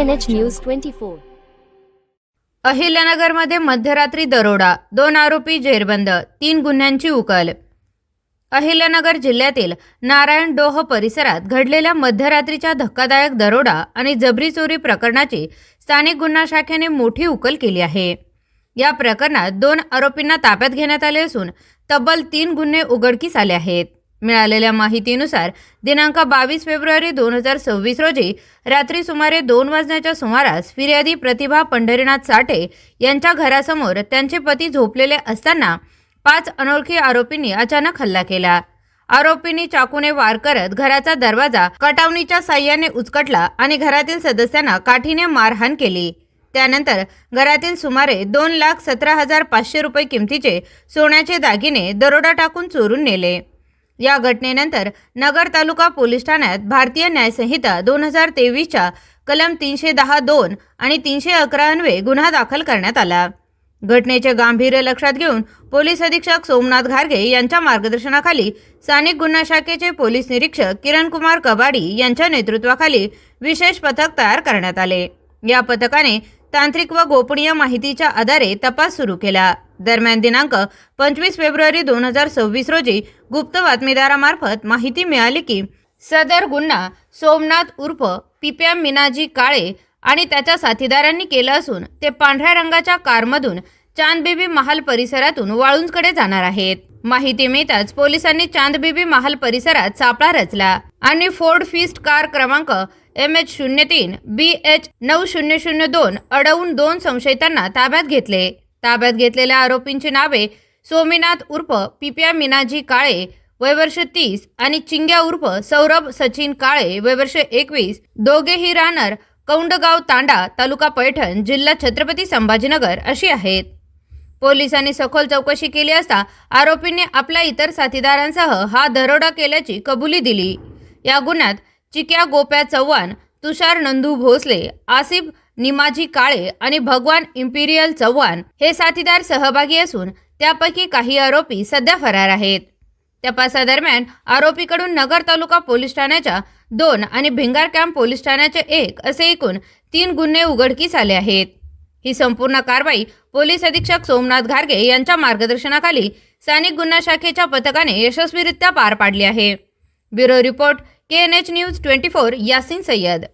KNH News 24. अहिल्यानगरमध्ये मध्यरात्री दरोडा, 2 आरोपी जेरबंद, 3 गुन्ह्यांची उकल। अहिल्यानगर जिल्ह्यातील नारायणडोह परिसरात घडलेल्या मध्यरात्रीच्या धक्कादायक दरोडा आणि जबरी चोरी प्रकरणाची स्थानिक गुन्हा शाखेने मोठी उकल केली आहे। या प्रकरणात 2 आरोपींना ताब्यात घेण्यात आले असून तब्बल 3 गुन्हे उघडकीस आले आहेत। मिळालेल्या माहितीनुसार दिनांक 22 फेब्रुवारी 2026 रोजी रात्री सुमारे 2 वाजण्याच्या सुमारास फिर्यादी प्रतिभा पंढरीनाथ साठे यांच्या घरासमोर त्यांचे पती झोपलेले असताना 5 अनोळखी आरोपींनी अचानक हल्ला केला। आरोपींनी चाकूने वार करत घराचा दरवाजा कटावणीच्या साह्याने उचकटला आणि घरातील सदस्यांना काठीने मारहाण केली। त्यानंतर घरातील सुमारे 2,17,500 रुपये किमतीचे सोन्याचे दागिने दरोडा टाकून चोरून नेले। या घटनेनंतर नगर तालुका पोलीस ठाण्यात भारतीय न्याय संहिता 2023च्या कलम 310(2) आणि 311 अन्वये गुन्हा दाखल करण्यात आला। घटनेचे गांभीर्य लक्षात घेऊन पोलीस अधीक्षक सोमनाथ घारगे यांच्या मार्गदर्शनाखाली स्थानिक गुन्हा शाखेचे पोलीस निरीक्षक किरण कुमार कबाडी यांच्या नेतृत्वाखाली विशेष पथक तयार करण्यात आले। या पथकाने तांत्रिक व गोपनीय माहितीच्या आधारे तपास सुरू केला। दरम्यान दिनांक 25 फेब्रुवारी 2026 रोजी गुप्त बातमीदारामार्फत माहिती मिळाली की सदर गुन्हा सोमनाथ उर्फ पिप्या मीनाजी काळे आणि त्याच्या साथीदारांनी केला असून ते पांढऱ्या रंगाच्या कारमधून चांदबिबी महाल परिसरातून वाळुंजकडे जाणार आहेत। माहिती मिळताच पोलिसांनी चांदबिबी महाल परिसरात सापळा रचला आणि फोर्ड फिस्ट कार क्रमांक MH03 BH 9002 अडवून 2 संशयितांना ताब्यात घेतले। ताब्यात घेतलेल्या आरोपींची नावे सोमीनाथ उर्फ पिप्या मीनाजी काळे वय वर्ष 30 आणि चिंग्या उर्फ सौरभ सचिन काळे वय वर्ष 21, दोघेही राहणार कौंडगाव तांडा तालुका पैठण जिल्हा छत्रपती संभाजीनगर अशी आहेत। पोलिसांनी सखोल चौकशी केली असता आरोपींनी आपल्या इतर साथीदारांसह हा दरोडा केल्याची कबुली दिली। या गुन्ह्यात चिक्या गोप्या चव्हाण, तुषार नंदू भोसले, आसिफ निमाजी काळे आणि भगवान इम्पिरियल चव्हाण हे साथीदार सहभागी असून त्यापैकी काही आरोपी सध्या फरार आहेत। तपासादरम्यान आरोपीकडून नगर तालुका पोलीस ठाण्याच्या 2 आणि भिंगार कॅम्प पोलीस ठाण्याचे 1 असे एकूण 3 गुन्हे उघडकीस आले आहेत। ही संपूर्ण कारवाई पोलीस अधीक्षक सोमनाथ घारगे यांच्या मार्गदर्शनाखाली स्थानिक गुन्हा शाखेच्या पथकाने यशस्वीरित्या पार पाडली आहे। Bureau report KNH news 24 Yasin Syed.